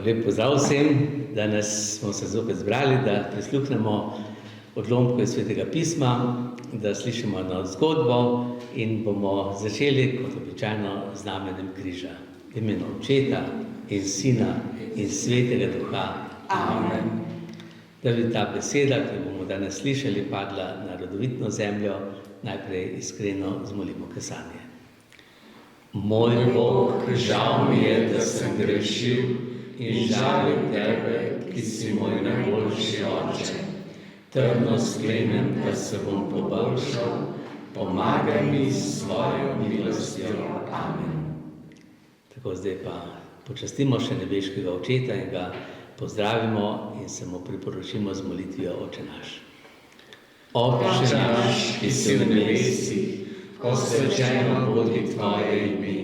Lep pozdrav vsem. Danes smo se zopet zbrali, da prisluhnemo odlomku iz Svetega pisma, da slišimo eno zgodbo in bomo začeli, kot običajno, z znamenjem križa. V imenu Očeta in Sina in Svetega Duha. Amen. Da bi ta beseda, ki bomo danes slišali, padla na rodovitno zemljo, najprej iskreno zmolimo kesanje. Moj Bog, žal mi je, da sem grešil in žalim Tebe, ki si moj najboljši Oče. Trdno sklenem, da se bom poboljšal, pomagaj mi s svojo milostjo. Amen. Tako, zdaj pa počastimo še nebeškega Očeta in ga pozdravimo in se mu priporočimo z molitvijo Oče naš. Oče naš, ki si v nebesih, posvečeno bodi Tvoje ime,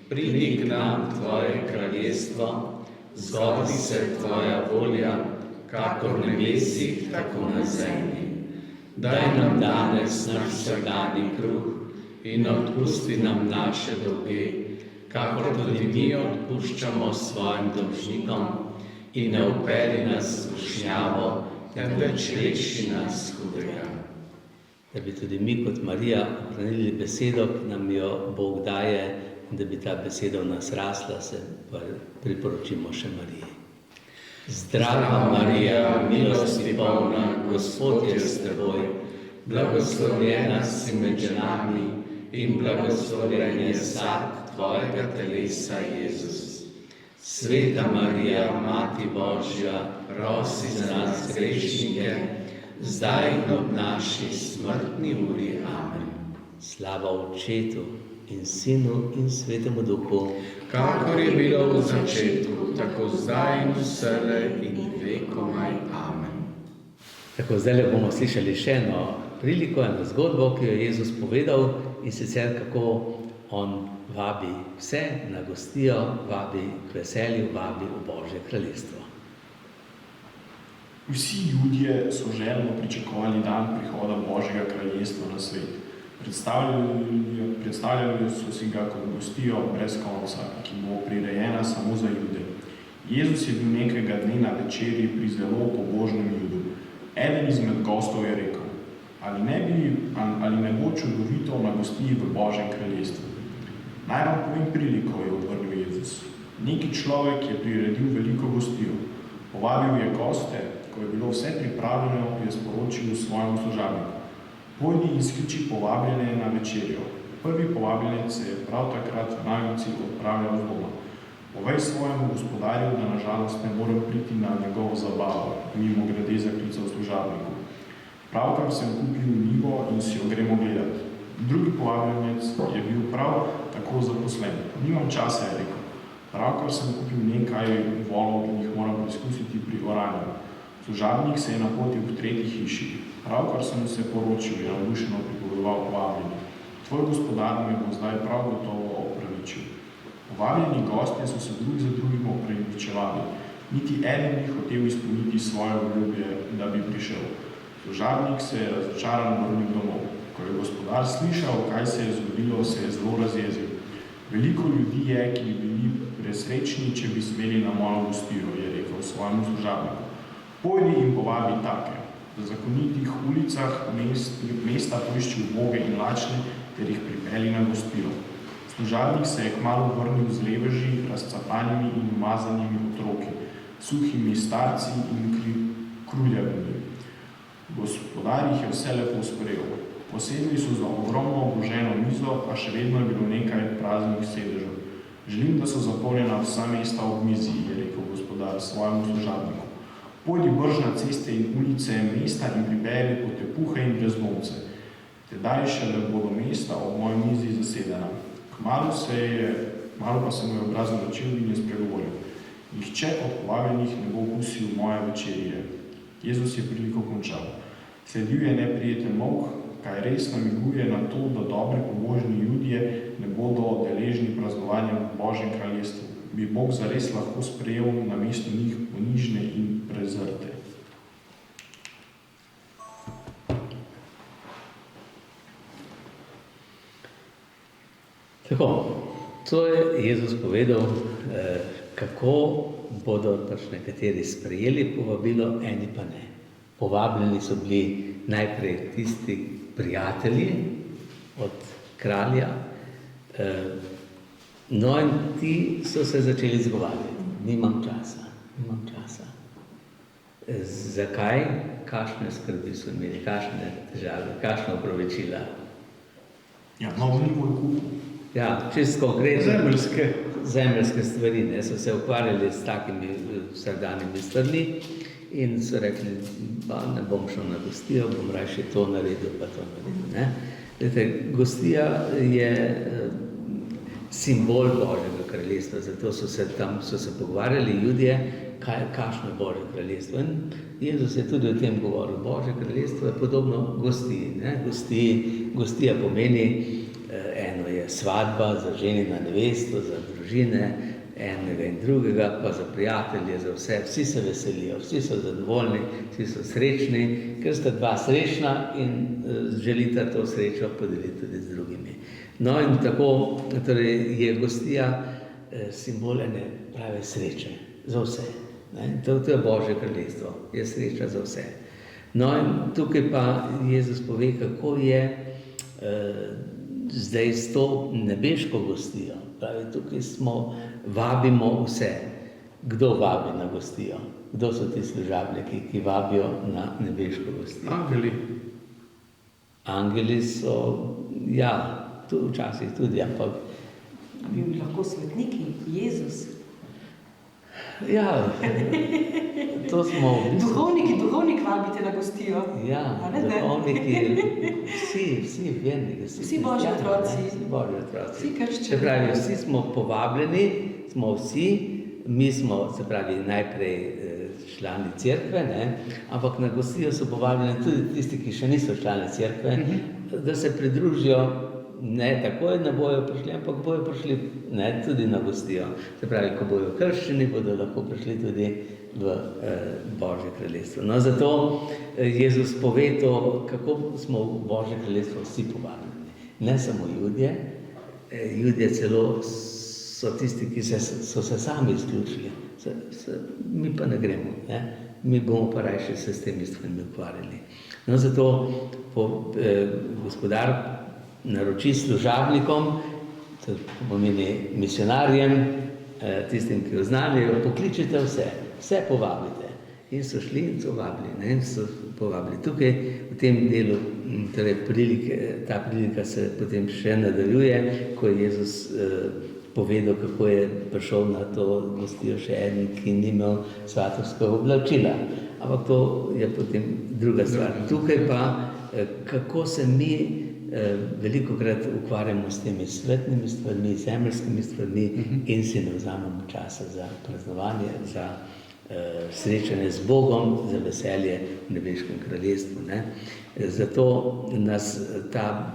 pridi k nam Tvoje kraljestvo, zgodi se Tvoja volja, kakor v nebesih, tako na zemlji. Daj nam danes naš vsakdanji kruh in odpusti nam naše dolge, kakor tudi mi odpuščamo svojim dolžnikom, in ne vpelji nas v skušnjavo, temveč reši nas hudega. Da bi tudi mi kot Marija ohranili besedo, ki nam jo Bog daje, in da bi ta beseda v nas rasla, se priporočimo še Mariji. Zdrava Marija, milosti polna, Gospod je s teboj, blagoslovljena si med ženami in blagoslovljen je sad tvojega telesa, Jezus. Sveta Marija, Mati Božja, prosi za nas grešnike, zdaj in ob naši smrtni uri. Amen. Slava Očetu in Sinu in Svetemu Duhu, kakor je bilo v začetku, tako zdaj in vselej in vekomaj. Amen. Tako, zdaj bomo slišali še eno priliko, eno zgodbo, ki jo je Jezus povedal, in sicer kako on vabi vse na gostijo, vabi k veselju, vabi v Božje kraljestvo. Vsi Judje so željno pričakovali dan prihoda Božjega kraljestva na svet. Predstavljali so si ga kot gostijo brez konca, ki bo prirejena samo za Jude. Jezus je bil nekega dne na večerji pri zelo pobožnem Judu. Eden izmed gostov je rekel: ali ne bo čudovito na gostiji v Božjem kraljestvu? Naj vam povem priliko, je odvrnil Jezus. Neki človek je priredil veliko gostijo. Povabil je goste, ko je bilo vse pripravljeno, je sporočil svojemu služabniku: pojdi in skliči povabljene na večerjo. Prvi povabljenec se je prav takrat v naglici odpravljal z doma. Povej svojemu gospodarju, da na žalost ne more priti na njegovo zabavo, mimogrede zaklical služabniku. Pravkar sem kupil njivo in si jo gremo gledati. Drugi povabljenec je bil prav tako zaposlen. Nimam časa, je rekel. Pravkar sem kupil nekaj volov in jih moram preizkusiti pri oranju. Služabnik se je napotil v tretji hiši. Pravkar sem se poročil, je navdušeno pripovedoval povabljeni. Tvoj gospodar me bo zdaj prav gotovo opravičil. Povabljeni gostje so se drug za drugim opravičevali. Niti eden ni hotel izpolniti svoje obljube, da bi prišel. Služabnik se je razočaran vrnil domov. Ko je gospodar slišal, kaj se je zgodilo, se je zelo razjezil. Veliko ljudi je, ki bi bili presrečni, če bi smeli na mojo gostijo, je rekel svojemu služabniku. Pojdi in povabi take. V zakonitih ulicah mesta poišči uboge in lačne, ter jih pripelji na gostijo. Služabnik se je kmalu vrnil z leveži, razcapanimi in umazanimi otroki, suhimi starci in kruljavimi. Gospodar jih je vse lepo sprejel. Posedli so za ogromno obloženo mizo, pa še vedno je bilo nekaj praznih sedežev. Želim, da so zapolnjena vsa mesta ob mizi, je rekel gospodar svojemu služabniku. Pojdi brž na ceste in ulice mesta in pripelji potepuhe in brezdomce. Tedaj šele bodo mesta ob moji mizi zasedena. Kmalu pa se mu je obraz začel in je spregovoril: nihče od povabljenih ne bo okusil moje večerje. Jezus je priliko končal. Sledil je neprijeten molk, kaj res namiguje na to, da dobri pobožni Judje ne bodo deležni praznovanja v Božjem kraljestvu. Bi Bog zares lahko sprejel namesto njih ponižne in prezrte. Tako, to je Jezus povedal, kako bodo pač nekateri sprejeli povabilo, eni pa ne. Povabljeni so bili najprej tisti prijatelji od kralja, no in ti so se začeli izgovarjati. Nimam časa. Zakaj? Kakšne skrbi so imeli, kakšne težave, kakšne opravičila? Ja, novo ni moj kup. Ja, čisto konkretno. Zemeljske stvari, ne, so se ukvarjali s takimi vsakdanjimi stvarmi in so rekli, ne bom šel na gostijo, bom raje to naredil, pa to naredil. Ne. Zdajte, gostija je simbol Božjega kraljestva, zato so se pogovarjali Judje, kakšno je Božje kraljestvo. In Jezus je tudi o tem govoril. Božje kraljestvo je podobno gostiji. Ne. Gostija pomeni, eno je svadba za ženina nevesto, za družine, enega in drugega, pa za prijatelje, za vse. Vsi se veselijo, vsi so zadovoljni, vsi so srečni, ker sta dva srečna in želita to srečo podeliti tudi z drugimi. No in tako torej je gostija simbol ene prave sreče za vse. Ne? To je Božje kraljestvo, je sreča za vse. No in tukaj pa Jezus pove, kako je zdaj s to nebeško gostijo. Pravi, tukaj vabimo vse. Kdo vabi na gostijo? Kdo so ti služabniki, ki vabijo na nebeško gostijo? Angeli so, ja, tu včasih tudi, ampak... Bi lahko svetniki, Jezus. Ja, to smo v bistvu... Duhovnik vabite na gostijo. Ja, duhovniki, vsi verniki. Vsi Božji otroci. Vsi krščani. Se pravi, vsi smo povabljeni, smo vsi, mi smo, se pravi, najprej člani cerkve, ne? Ampak na gostijo so povabljeni tudi tisti, ki še niso člani cerkve, da se pridružijo. Ne, takoj ne bojo prišli, ampak bojo prišli tudi na gostijo. Se pravi, ko bojo krščeni, bodo lahko prišli tudi v Božje kraljestvo. No, zato Jezus pove to, kako smo v Božje kraljestvo vsi povabljeni. Ne samo Judje, Judje celo so tisti, ki so se sami izključili. Mi pa ne gremo, ne? Mi bomo pa raje se s temi stvarmi ukvarjali. No, zato gospodar naroči služabnikom, to pomeni misionarjem, tistim, ki oznanjajo, pokličite vse povabite. In so šli in so vabili, ne, so povabili. Tukaj v tem delu, torej ta prilika se potem še nadaljuje, ko je Jezus povedal, kako je prišel na to gostijo še eden, ki ni imel svatovskega oblačila. Ampak to je potem druga stvar. Tukaj pa, kako se mi velikokrat ukvarjamo s temi svetnimi stvarmi, zemeljskimi stvarmi in si ne vzamemo časa za praznovanje, za srečanje z Bogom, za veselje v nebeškem kraljestvu. Ne? Zato nas ta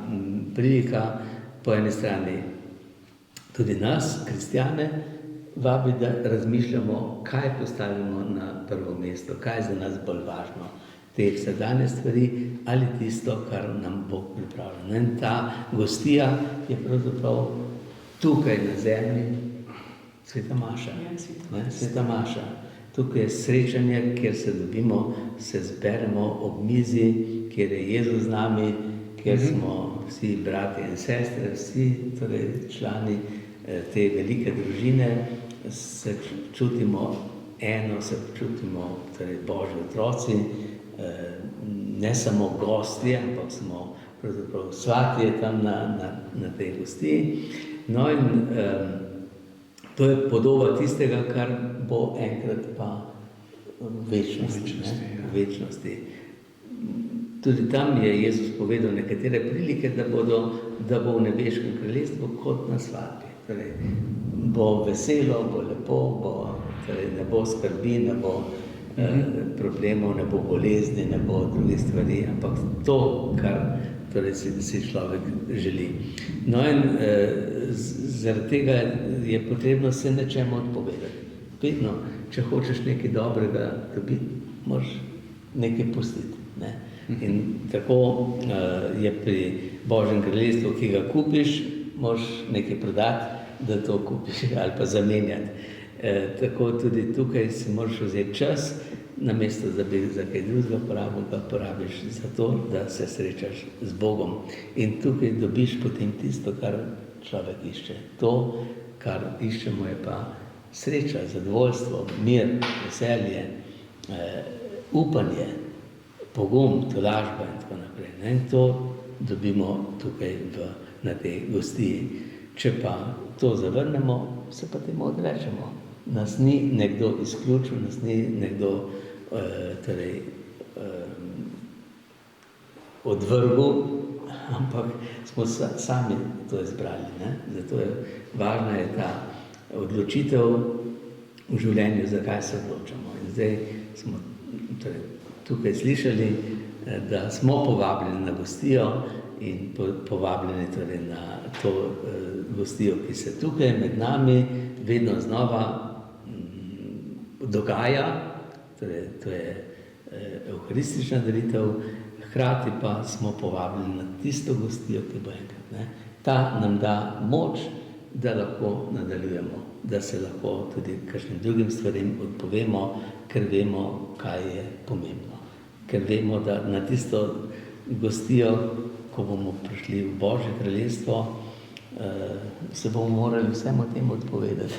prilika po eni strani tudi nas, kristjane, vabi, da razmišljamo, kaj postavimo na prvo mesto, kaj je za nas bolj važno. Te vsakdanje stvari ali tisto, kar nam Bog pripravlja. In ta gostija je pravzaprav tukaj na zemlji Sveta Maša. Sveta Maša. Tukaj je srečanje, kjer se dobimo, se zberemo ob mizi, kjer je Jezus z nami, kjer smo vsi bratje in sestre, vsi torej člani te velike družine, se čutimo eno, se čutimo torej Božji otroci, ne samo gostje, ampak smo pravzaprav svatje tam na tej gostiji. No in to je podoba tistega, kar bo enkrat pa v večnosti. Tudi tam je Jezus povedal nekatere prilike, da bo v nebeškem kraljestvu kot na svadbi. Torej, bo veselo, bo lepo, ne bo skrbi, ne bo problemov, ne bo bolezni, ne bo drugih stvari, ampak to, kar torej si človek želi. No in zaradi tega je potrebno se nečemu odpovedati. Vedno, če hočeš nekaj dobrega dobiti, moraš nekaj pustiti. Ne? In tako je pri Božjem kraljestvu, ki ga kupiš, moraš nekaj prodati, da to kupiš ali pa zamenjati. Tako tudi tukaj si moraš vzeti čas, namesto da bi za kaj drugega porabil, ga porabiš za to, da se srečaš z Bogom. In tukaj dobiš potem tisto, kar človek išče. To, kar iščemo, je pa sreča, zadovoljstvo, mir, veselje, upanje, pogum, tolažba in tako naprej. Ne? In to dobimo tukaj na tej gostiji. Če pa to zavrnemo, se pa temu odrečemo. Nas ni nekdo izključil, nas ni nekdo odvrgel, ampak smo sami to izbrali. Ne? Zato je važna je ta odločitev v življenju, zakaj se odločamo. In zdaj smo tukaj slišali, da smo povabljeni na gostijo in povabljeni na to gostijo, ki se tukaj med nami vedno znova dogaja, to je evharistična delitev, hkrati pa smo povabljeni na tisto gostijo, ki bo enkrat. Ne? Ta nam da moč, da lahko nadaljujemo, da se lahko tudi kakšnim drugim stvarem odpovemo, ker vemo, kaj je pomembno. Ker vemo, da na tisto gostijo, ko bomo prišli v Božje kraljestvo, se bomo morali vsemu temu odpovedati,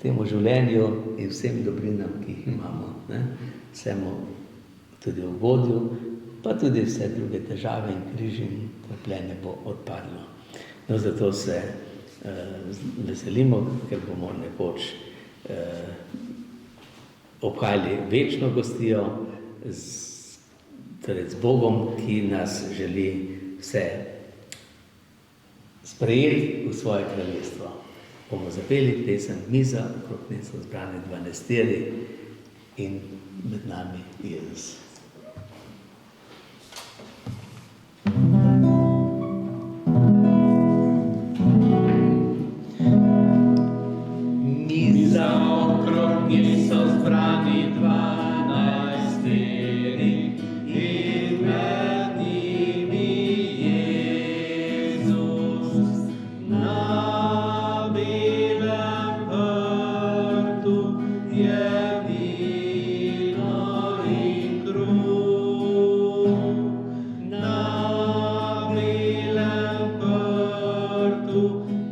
temu življenju in vsem dobrinam, ki jih imamo. Ne? Vsemu tudi ugodju, pa tudi vse druge težave in križi in trpljenje bo odpadlo. No, zato se veselimo, ker bomo nekoč obhajali večno gostijo z Bogom, ki nas želi vse sprejeti v svoje kraljestvo. Bomo zapeli pesem Miza, okrog nje so zbrani 12 in med nami Jezus. Miza, okrog nje so zbrani 12 in med njimi Jezus. Na belem vrtu je vino in kruh. Na belem vrtu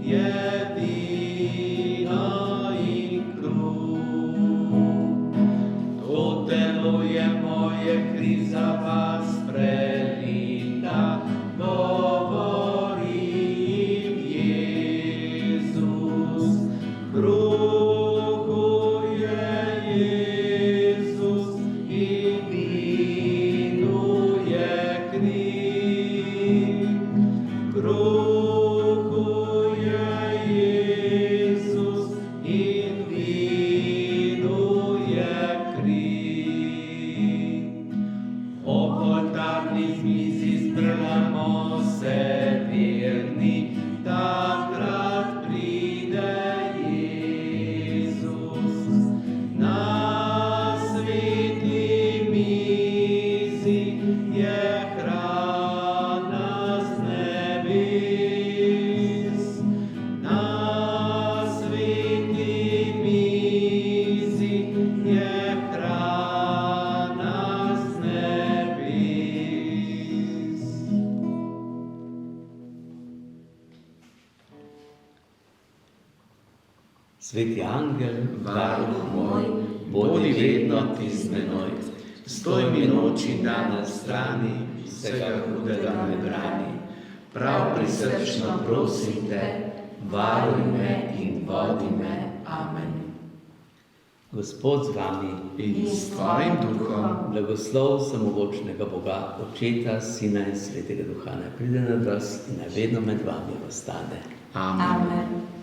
je vino in kruh. To telo je moje, kri za vas prelita, govori jim Jezus. Kruhu je Jezus in vinu je kri. Kruhu je Jezus in vinu je kri. Ob oltarni mizi zbrnemo se verni, takrat pride Jezus. Na sveti mizi je hrana z nebes. Na sveti mizi je hrana z nebes. Sveti angel, Varuh moj, bodi vedno ti z menoj. Stoj mi noč in dan na strani, vsega hudega me brani. Prav prisrčno prosim te, varuj me in vodi me. Amen. Gospod z vami, In s tvojim duhom, blagoslov samogočnega Boga, Očeta, Sina in Svetega Duha, naj pride nad vas in naj vedno med vami ostane. amen. Amen.